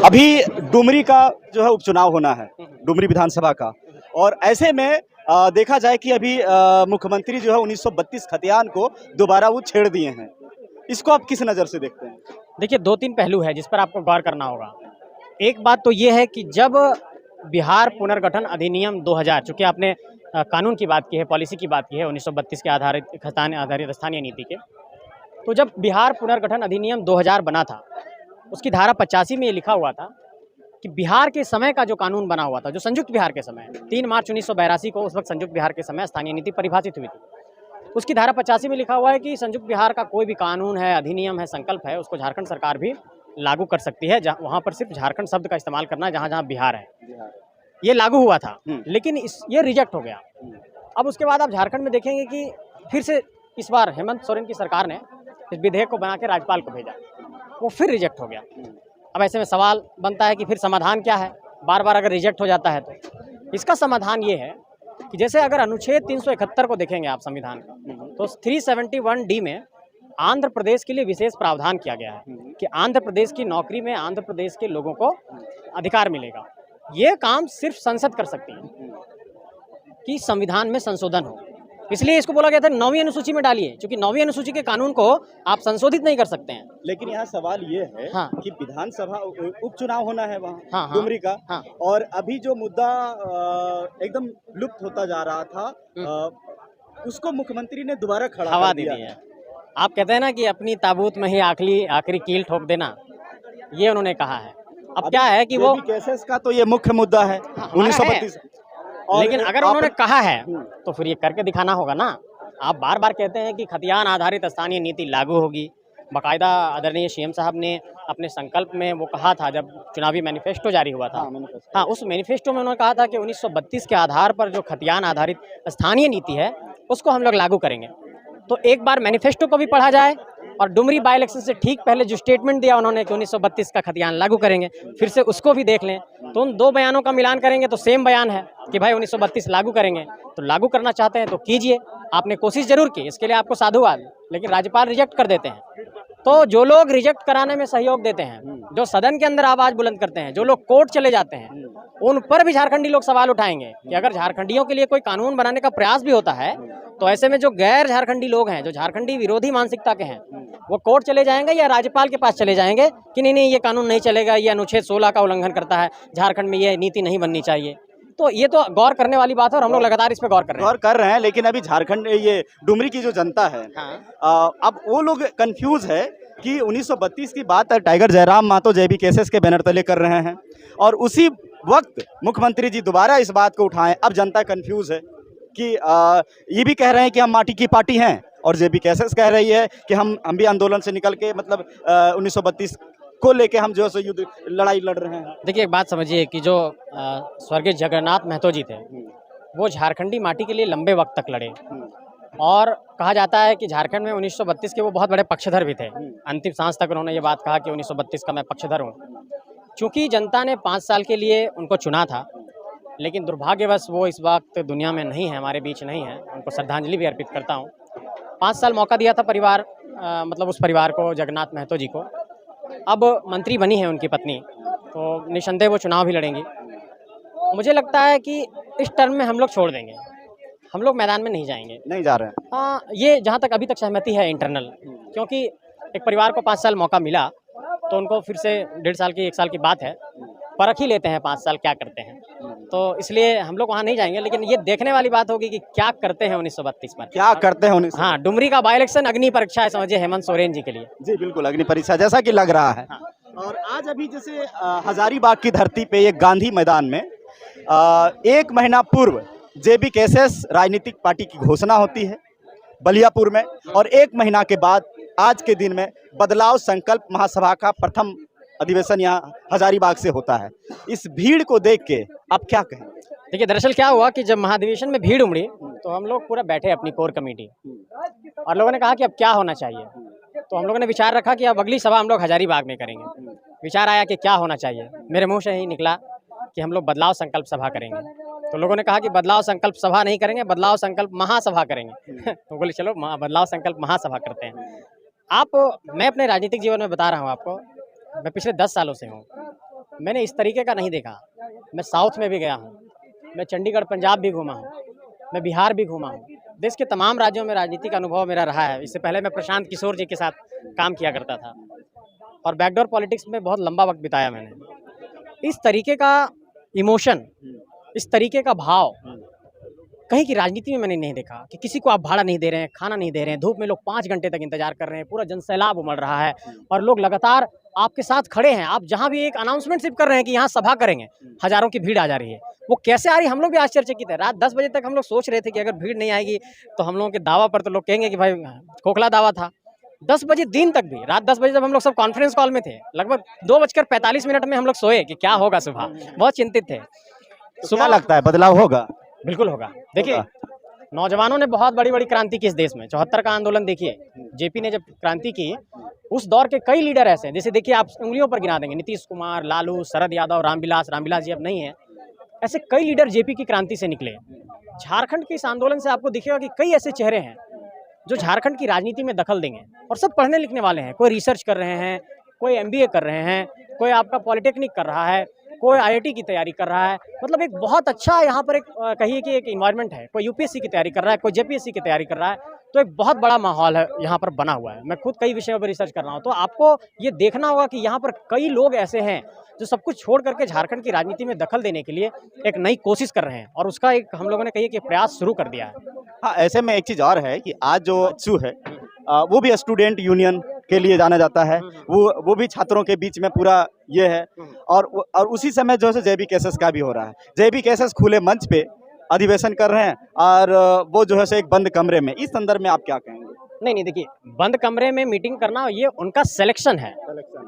अभी डुमरी का जो है उपचुनाव होना है, डुमरी विधानसभा का। और ऐसे में देखा जाए कि अभी मुख्यमंत्री जो है 1932 खतियान को दोबारा वो छेड़ दिए हैं। इसको आप किस नज़र से देखते हैं? देखिए, 2-3 पहलू है जिस पर आपको गौर करना होगा। एक बात तो ये है कि जब बिहार पुनर्गठन अधिनियम 2000, चूँकि आपने कानून की बात की है, पॉलिसी की बात की है 1932 के आधारित स्थानीय नीति के, तो जब बिहार पुनर्गठन अधिनियम 2000 बना था, उसकी धारा 85 में ये लिखा हुआ था कि बिहार के समय का जो कानून बना हुआ था, जो संयुक्त बिहार के समय 3 मार्च 1982 को उस वक्त संयुक्त बिहार के समय स्थानीय नीति परिभाषित हुई थी। उसकी धारा 85 में लिखा हुआ है कि संयुक्त बिहार का कोई भी कानून है, अधिनियम है, संकल्प है, उसको झारखंड सरकार भी लागू कर सकती है। वहाँ पर सिर्फ झारखंड शब्द का इस्तेमाल करना है जहाँ जहाँ बिहार है। ये लागू हुआ था, लेकिन ये रिजेक्ट हो गया। अब उसके बाद आप झारखंड में देखेंगे कि फिर से इस बार हेमंत सोरेन की सरकार ने इस विधेयक को बना के राज्यपाल को भेजा, वो फिर रिजेक्ट हो गया। अब ऐसे में सवाल बनता है कि फिर समाधान क्या है? बार बार अगर रिजेक्ट हो जाता है तो इसका समाधान ये है कि जैसे अगर अनुच्छेद 371 को देखेंगे आप संविधान का, तो 371D में आंध्र प्रदेश के लिए विशेष प्रावधान किया गया है कि आंध्र प्रदेश की नौकरी में आंध्र प्रदेश के लोगों को अधिकार मिलेगा। ये काम सिर्फ संसद कर सकती है कि संविधान में संशोधन हो, इसलिए इसको बोला गया था 9वीं अनुसूची में डालिए, क्योंकि 9वीं अनुसूची के कानून को आप संशोधित नहीं कर सकते हैं। लेकिन यहाँ सवाल ये है कि विधानसभा उपचुनाव होना है वहाँ डुमरी का, और अभी जो मुद्दा एकदम लुप्त होता जा रहा था, उसको मुख्यमंत्री ने दोबारा खड़ा कर दिया है। आप कहते हैं ना कि अपनी ताबूत में ही आखिरी कील ठोक देना, ये उन्होंने कहा है। अब क्या है कि वो केसेस का तो ये मुख्य मुद्दा है 1932, लेकिन अगर उन्होंने कहा है तो फिर ये करके दिखाना होगा ना। आप बार बार कहते हैं कि खतियान आधारित स्थानीय नीति लागू होगी। बाकायदा आदरणीय सीएम साहब ने अपने संकल्प में वो कहा था, जब चुनावी मैनिफेस्टो जारी हुआ था, हाँ, उस मैनिफेस्टो में उन्होंने कहा था कि 1932 के आधार पर जो खतियान आधारित स्थानीय नीति है उसको हम लोग लागू करेंगे। तो एक बार मैनिफेस्टो को भी पढ़ा जाए, और डुमरी बाई इलेक्शन से ठीक पहले जो स्टेटमेंट दिया उन्होंने कि 1932 का खतियान लागू करेंगे, फिर से उसको भी देख लें, तो उन दो बयानों का मिलान करेंगे तो सेम बयान है कि भाई 1932 लागू करेंगे। तो लागू करना चाहते हैं तो कीजिए, आपने कोशिश जरूर की, इसके लिए आपको साधुवाद, लेकिन राज्यपाल रिजेक्ट कर देते हैं। तो जो लोग रिजेक्ट कराने में सहयोग देते हैं, जो सदन के अंदर आवाज़ बुलंद करते हैं, जो लोग कोर्ट चले जाते हैं, उन पर भी झारखंडी लोग सवाल उठाएंगे कि अगर झारखंडियों के लिए कोई कानून बनाने का प्रयास भी होता है तो ऐसे में जो गैर झारखंडी लोग हैं, जो झारखंडी विरोधी मानसिकता के हैं, वो कोर्ट चले जाएंगे या राज्यपाल के पास चले जाएंगे कि नहीं ये कानून नहीं चलेगा, ये अनुच्छेद 16 का उल्लंघन करता है, झारखंड में ये नीति नहीं बननी चाहिए। तो ये तो गौर करने वाली बात है और हम लोग लगातार इस पे गौर कर रहे हैं। लेकिन अभी झारखंड, ये डुमरी की जो जनता है, अब वो लोग कंफ्यूज है कि 1932 की बात टाइगर जयराम मातो जेबी केसेस के बैनर तले कर रहे हैं, और उसी वक्त मुख्यमंत्री जी दोबारा इस बात को उठाएं। अब जनता कंफ्यूज है कि ये भी कह रहे हैं कि हम माटी की पार्टी हैं, और जेबी केसेस कह रही है कि हम भी आंदोलन से निकल के, मतलब 1932 को लेके हम जो है युद्ध लड़ाई लड़ रहे हैं। देखिए, एक बात समझिए कि जो स्वर्गीय जगन्नाथ महतो जी थे, वो झारखंडी माटी के लिए लंबे वक्त तक लड़े, और कहा जाता है कि झारखंड में 1932 के वो बहुत बड़े पक्षधर भी थे। अंतिम सांस तक उन्होंने ये बात कहा कि 1932 का मैं पक्षधर हूँ। चूँकि जनता ने 5 साल के लिए उनको चुना था, लेकिन दुर्भाग्यवश वो इस वक्त दुनिया में नहीं है, हमारे बीच नहीं है। उनको श्रद्धांजलि भी अर्पित करता हूँ। 5 साल मौका दिया था परिवार, मतलब उस परिवार को, जगन्नाथ महतो जी को। अब मंत्री बनी है उनकी पत्नी, तो निसंदेह वो चुनाव भी लड़ेंगी। मुझे लगता है कि इस टर्म में हम लोग छोड़ देंगे, हम लोग मैदान में नहीं जाएंगे, नहीं जा रहे हैं। हाँ, ये जहाँ तक अभी तक सहमति है इंटरनल, क्योंकि एक परिवार को 5 साल मौका मिला तो उनको फिर से 1.5 साल की 1 साल की बात है, परख ही लेते हैं 5 साल क्या करते हैं। तो इसलिए हम लोग वहाँ नहीं जाएंगे, लेकिन ये देखने वाली बात होगी कि क्या करते हैं 1932 पर, क्या करते हैं 1932। हाँ, डुमरी का बाई इलेक्शन अग्नि परीक्षा है, समझिए हेमंत सोरेन जी के लिए। जी बिल्कुल, अग्नि परीक्षा जैसा कि लग रहा है। और आज अभी जैसे हजारीबाग की धरती पे, ये गांधी मैदान में 1 महीना पूर्व जेबी केसेस राजनीतिक पार्टी की घोषणा होती है बलियापुर में, और 1 महीना के बाद आज के दिन में बदलाव संकल्प महासभा का प्रथम अधिवेशन यहाँ हजारीबाग से होता है। इस भीड़ को देख के आप क्या कहें? देखिए, दरअसल क्या हुआ कि जब महाधिवेशन में भीड़ उमड़ी तो हम लोग पूरा बैठे अपनी कोर कमेटी, और लोगों ने कहा कि अब क्या होना चाहिए। तो हम लोगों ने विचार रखा कि अब अगली सभा हम लोग हजारीबाग में करेंगे। विचार आया कि क्या होना चाहिए, मेरे मुंह से ही निकला कि हम लोग बदलाव संकल्प सभा करेंगे। तो लोगों ने कहा कि बदलाव संकल्प सभा नहीं करेंगे, बदलाव संकल्प महासभा करेंगे। तो बोले चलो बदलाव संकल्प महासभा करते हैं। मैं अपने राजनीतिक जीवन में बता रहा हूँ आपको, मैं पिछले 10 सालों से हूँ, मैंने इस तरीके का नहीं देखा। मैं साउथ में भी गया हूँ, मैं चंडीगढ़ पंजाब भी घूमा हूँ, मैं बिहार भी घूमा हूँ। देश के तमाम राज्यों में राजनीति का अनुभव मेरा रहा है। इससे पहले मैं प्रशांत किशोर जी के साथ काम किया करता था और बैकडोर पॉलिटिक्स में बहुत लंबा वक्त बिताया मैंने। इस तरीके का इमोशन, इस तरीके का भाव कहीं की राजनीति में मैंने नहीं देखा कि किसी को आप भाड़ा नहीं दे रहे हैं, खाना नहीं दे रहे हैं, धूप में लोग 5 घंटे तक इंतजार कर रहे हैं, पूरा जनसैलाब उमड़ रहा है और लोग लगातार आपके साथ खड़े हैं। आप जहाँ भी एक अनाउंसमेंट सिर्फ कर रहे हैं कि यहाँ सभा करेंगे, हज़ारों की भीड़ आ जा रही है। वो कैसे आ रही है हम लोग भी आश्चर्यचकित है। रात 10 बजे तक हम लोग सोच रहे थे कि अगर भीड़ नहीं आएगी तो हम लोगों के दावा पर तो लोग कहेंगे कि भाई खोखला दावा था। 10 बजे दिन तक भी, रात 10 बजे जब हम लोग सब कॉन्फ्रेंस कॉल में थे, लगभग 2:45 में हम लोग सोए कि क्या होगा सुबह, बहुत चिंतित थे। तो क्या लगता है बदलाव होगा? बिल्कुल होगा। देखिए, नौजवानों ने बहुत बड़ी-बड़ी क्रांति की इस देश में। 74 का आंदोलन देखिए, जेपी ने जब क्रांति की, उस दौर के कई लीडर ऐसे हैं, जैसे देखिए आप उंगलियों पर गिना देंगे, नीतीश कुमार, लालू, शरद यादव, रामविलास जी अब नहीं है। ऐसे कई लीडर जेपी की क्रांति से निकले। झारखंड के इस आंदोलन से आपको दिखेगा कि कई ऐसे चेहरे हैं जो झारखंड की राजनीति में दखल देंगे और सब पढ़ने लिखने वाले हैं। कोई रिसर्च कर रहे हैं, कोई एमबीए कर रहे हैं, कोई आपका पॉलिटेक्निक कर रहा है, कोई आईआईटी की तैयारी कर रहा है। मतलब एक बहुत अच्छा यहाँ पर एक कहिए कि एक इन्वायरमेंट है। कोई यूपीएससी की तैयारी कर रहा है, कोई जेपीएससी की तैयारी कर रहा है। तो एक बहुत बड़ा माहौल है यहाँ पर बना हुआ है। मैं खुद कई विषयों पर रिसर्च कर रहा हूँ, तो आपको ये देखना होगा कि यहाँ पर कई लोग ऐसे हैं जो सब कुछ छोड़ करके झारखंड की राजनीति में दखल देने के लिए एक नई कोशिश कर रहे हैं और उसका एक हम लोगों ने कहिए कि प्रयास शुरू कर दिया है। हाँ, ऐसे में एक चीज़ और है कि आज जो AJSU है वो भी स्टूडेंट यूनियन के लिए जाना जाता है। वो भी छात्रों के बीच में पूरा ये है और उसी समय जो है जेबी केसेस का भी हो रहा है। जेबी केसेस खुले मंच पे अधिवेशन कर रहे हैं और वो जो है सो एक बंद कमरे में। इस संदर्भ में आप क्या कहेंगे? नहीं, देखिए, बंद कमरे में मीटिंग करना ये उनका सिलेक्शन है।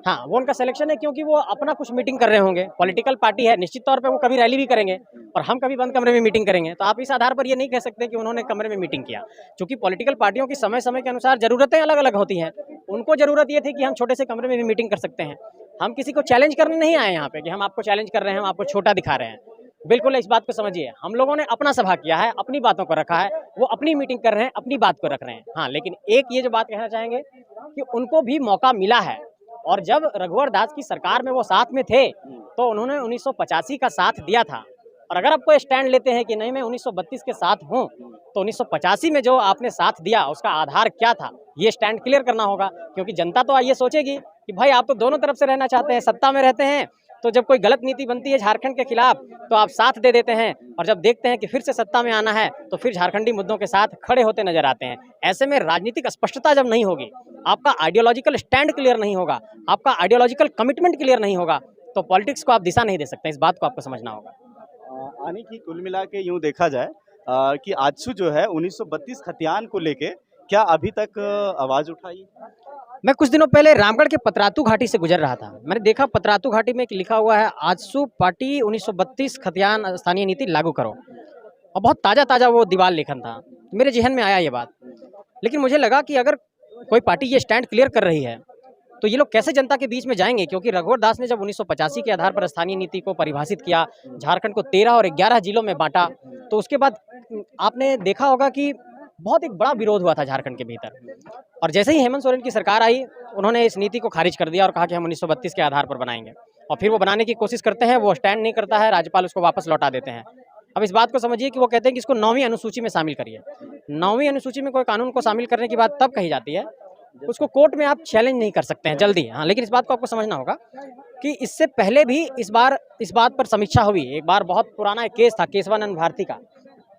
हाँ, वो उनका सिलेक्शन है क्योंकि वो अपना कुछ मीटिंग कर रहे होंगे। पॉलिटिकल पार्टी है, निश्चित तौर पे वो कभी रैली भी करेंगे और हम कभी बंद कमरे में मीटिंग करेंगे। तो आप इस आधार पर ये नहीं कह सकते कि उन्होंने कमरे में मीटिंग किया, क्योंकि पॉलिटिकल पार्टियों की समय-समय के अनुसार ज़रूरतें अलग-अलग होती हैं। उनको ज़रूरत ये थी कि हम छोटे से कमरे में भी मीटिंग कर सकते हैं। हम किसी को चैलेंज करने नहीं आए यहाँ पे कि हम आपको चैलेंज कर रहे हैं, हम आपको छोटा दिखा रहे हैं। बिल्कुल इस बात को समझिए, हम लोगों ने अपना सभा किया है, अपनी बातों को रखा है, वो अपनी मीटिंग कर रहे हैं, अपनी बात को रख रहे हैं। हाँ, लेकिन एक ये जो बात कहना चाहेंगे कि उनको भी मौका मिला है और जब रघुवर दास की सरकार में वो साथ में थे तो उन्होंने 1985 का साथ दिया था। और अगर आप कोई स्टैंड लेते हैं कि नहीं मैं 1932 के साथ हूँ, तो 1985 में जो आपने साथ दिया उसका आधार क्या था, ये स्टैंड क्लियर करना होगा। क्योंकि जनता तो ये सोचेगी कि भाई आप तो दोनों तरफ से रहना चाहते हैं, सत्ता में रहते हैं, तो जब कोई गलत नीति बनती है झारखंड के खिलाफ तो आप साथ दे देते हैं और जब देखते हैं कि फिर से सत्ता में आना है तो फिर झारखंडी मुद्दों के साथ खड़े होते नजर आते हैं। ऐसे में राजनीतिक स्पष्टता जब नहीं होगी, आपका आइडियोलॉजिकल स्टैंड क्लियर नहीं होगा, आपका आइडियोलॉजिकल कमिटमेंट क्लियर नहीं होगा, तो पॉलिटिक्स को आप दिशा नहीं दे सकते। इस बात को आपको समझना होगा। यानी कि कुल मिला के यूँ देखा जाए कि AJSU जो है 1932 खतियान को लेके क्या अभी तक आवाज़ उठाई? मैं कुछ दिनों पहले रामगढ़ के पतरातू घाटी से गुजर रहा था। मैंने देखा पतरातू घाटी में एक लिखा हुआ है AJSU पार्टी 1932 खतियान स्थानीय नीति लागू करो, और बहुत ताज़ा वो दीवार लेखन था। मेरे जहन में आया ये बात, लेकिन मुझे लगा कि अगर कोई पार्टी ये स्टैंड क्लियर कर रही है तो ये लोग कैसे जनता के बीच में जाएंगे। क्योंकि रघुवर दास ने जब 1985 के आधार पर स्थानीय नीति को परिभाषित किया, झारखंड को 13 और 11 जिलों में बांटा, तो उसके बाद आपने देखा होगा कि बहुत एक बड़ा विरोध हुआ था झारखंड के भीतर। और जैसे ही हेमंत सोरेन की सरकार आई, उन्होंने इस नीति को खारिज कर दिया और कहा कि हम 1932 के आधार पर बनाएंगे, और फिर वो बनाने की कोशिश करते हैं, वो स्टैंड नहीं करता है, राज्यपाल उसको वापस लौटा देते हैं। अब इस बात को समझिए कि वो कहते हैं कि इसको 9वीं अनुसूची में शामिल करिए। 9वीं अनुसूची में कोई कानून को शामिल करने की बात तब कही जाती है, उसको कोर्ट में आप चैलेंज नहीं कर सकते हैं जल्दी। हाँ, लेकिन इस बात को आपको समझना होगा कि इससे पहले भी इस बात पर समीक्षा हुई। एक बार बहुत पुराना एक केस था केशवानंद भारती का,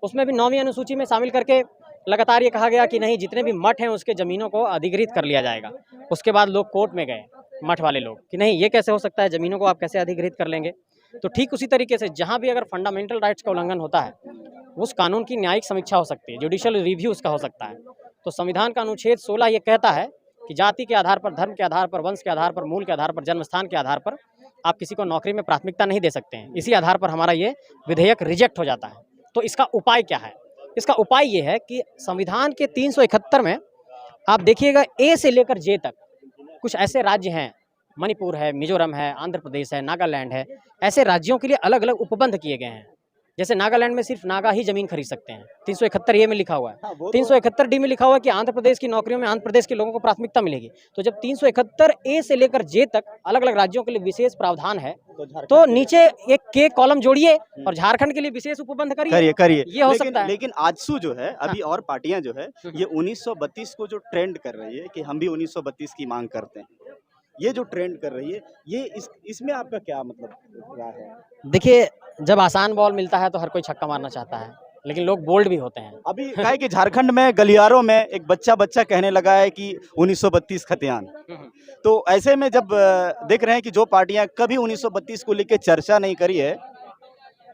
उसमें भी 9वीं अनुसूची में शामिल करके लगातार ये कहा गया कि नहीं, जितने भी मठ हैं उसके ज़मीनों को अधिग्रहित कर लिया जाएगा। उसके बाद लोग कोर्ट में गए, मठ वाले लोग, कि नहीं ये कैसे हो सकता है, ज़मीनों को आप कैसे अधिग्रहित कर लेंगे। तो ठीक उसी तरीके से जहाँ भी अगर फंडामेंटल राइट्स का उल्लंघन होता है, उस कानून की न्यायिक समीक्षा हो सकती है, जुडिशियल रिव्यू उसका हो सकता है। तो संविधान का अनुच्छेद 16 ये कहता है कि जाति के आधार पर, धर्म के आधार पर, वंश के आधार पर, मूल के आधार पर, जन्म स्थान के आधार पर आप किसी को नौकरी में प्राथमिकता नहीं दे सकते हैं। इसी आधार पर हमारा ये विधेयक रिजेक्ट हो जाता है। तो इसका उपाय क्या है? इसका उपाय ये है कि संविधान के 371 में आप देखिएगा ए से लेकर जे तक कुछ ऐसे राज्य हैं, मणिपुर है, मिजोरम है, आंध्र प्रदेश है, नागालैंड है, ऐसे राज्यों के लिए अलग अलग उपबंध किए गए हैं। जैसे नागालैंड में सिर्फ नागा ही जमीन खरीद सकते हैं, 371 ए में लिखा हुआ है। हाँ, वो तो 371 डी में लिखा हुआ है कि आंध्र प्रदेश की नौकरियों में आंध्र प्रदेश के लोगों को प्राथमिकता मिलेगी। तो जब 371 ए से लेकर जे तक अलग अलग राज्यों के लिए विशेष प्रावधान है, तो नीचे एक के कॉलम जोड़िए और झारखंड के लिए विशेष उपबंध करिए। करिए ये हो सकता है। लेकिन आजसू जो है अभी और पार्टियां जो है ये 1932 को जो ट्रेंड कर रही है कि हम भी 1932 की मांग करते हैं, ये जो ट्रेंड कर रही है, ये इसमें आपका क्या मतलब राय है? देखिए, जब आसान बॉल मिलता है तो हर कोई छक्का मारना चाहता है, लेकिन लोग बोल्ड भी होते हैं। अभी क्या है कि झारखंड में गलियारों में एक बच्चा कहने लगा है कि 1932 खतियान। तो ऐसे में जब देख रहे हैं कि जो पार्टियां कभी 1932 को लेकर चर्चा नहीं करी है,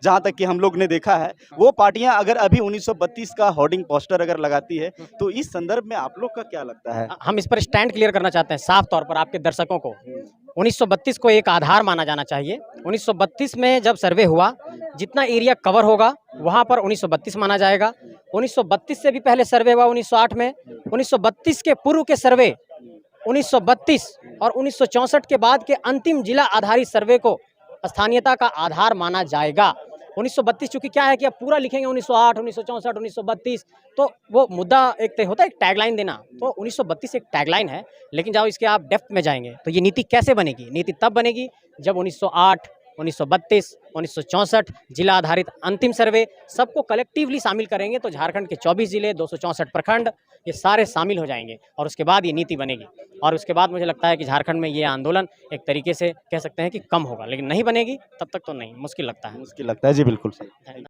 जहां तक कि हम लोग ने देखा है, वो पार्टियां अगर अभी 1932 का होर्डिंग पोस्टर अगर लगाती है, तो इस संदर्भ में आप लोग का क्या लगता है? हम इस पर स्टैंड क्लियर करना चाहते हैं साफ तौर पर आपके दर्शकों को। 1932 को एक आधार माना जाना चाहिए। 1932 में जब सर्वे हुआ, जितना एरिया कवर होगा वहां पर 1932 माना जाएगा। 1932 से भी पहले सर्वे हुआ 1908 में। 1932 के पूर्व के सर्वे 1932 और 1964 के बाद के अंतिम जिला आधारित सर्वे को स्थानीयता का आधार माना जाएगा। 1932 चूंकि क्या है कि अब पूरा लिखेंगे 1908, 1964, 1932, तो वो मुद्दा एक तो होता है एक टैगलाइन देना, तो 1932 एक टैगलाइन है, लेकिन जब इसके आप डेप्थ में जाएंगे तो ये नीति कैसे बनेगी? नीति तब बनेगी जब 1908, 1932, 1964 जिला आधारित अंतिम सर्वे सबको कलेक्टिवली शामिल करेंगे, तो झारखंड के 24 जिले, 264 प्रखंड, ये सारे शामिल हो जाएंगे और उसके बाद ये नीति बनेगी। और उसके बाद मुझे लगता है कि झारखंड में ये आंदोलन एक तरीके से कह सकते हैं कि कम होगा, लेकिन नहीं बनेगी तब तक तो नहीं, मुश्किल लगता है। मुश्किल लगता है जी, बिल्कुल सही।